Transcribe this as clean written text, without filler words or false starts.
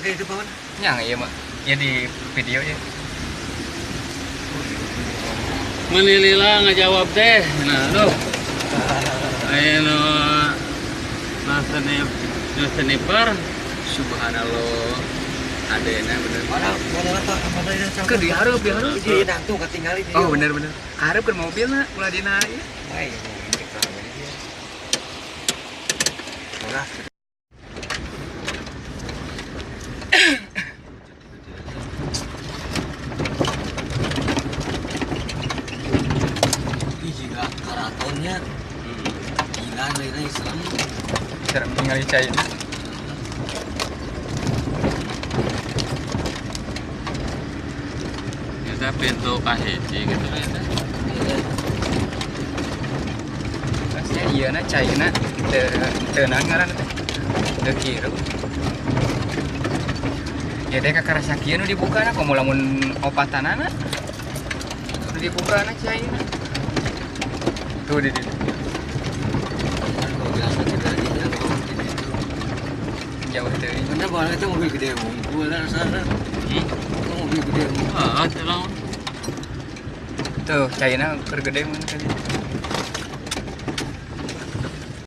pakai itu paman? Nyang iya mak. Ya di video ya. Menilila ngejawab deh. Nah, tuh. Ayo sniper. Subhanallah. Adena bener. Mana apa ini? Ke dihareup. Di nantung ketinggalan di. Oh bener. Hareup ke mobilna ulah dina ieu. Baik, ini kalau dia. Murah. Ini juga karatonnya gila ini serem. Serem ningali cai. Kita pintu kahiji gitu ya. Maksudnya iya na cai na teu naon ngaran teh. Teu kieu. Ya deh kakak rasa kieu nu dibuka na komo lamun opatanana. Nu dibuka na cai na. Tuh di. Kalau biasa tidak di jalan itu. Jauh teuing. Bener banget itu mobil gede mungkul lah sana. Mobil gede mungkul. Ah, telang. Tuh cai na keur gede mun tadi.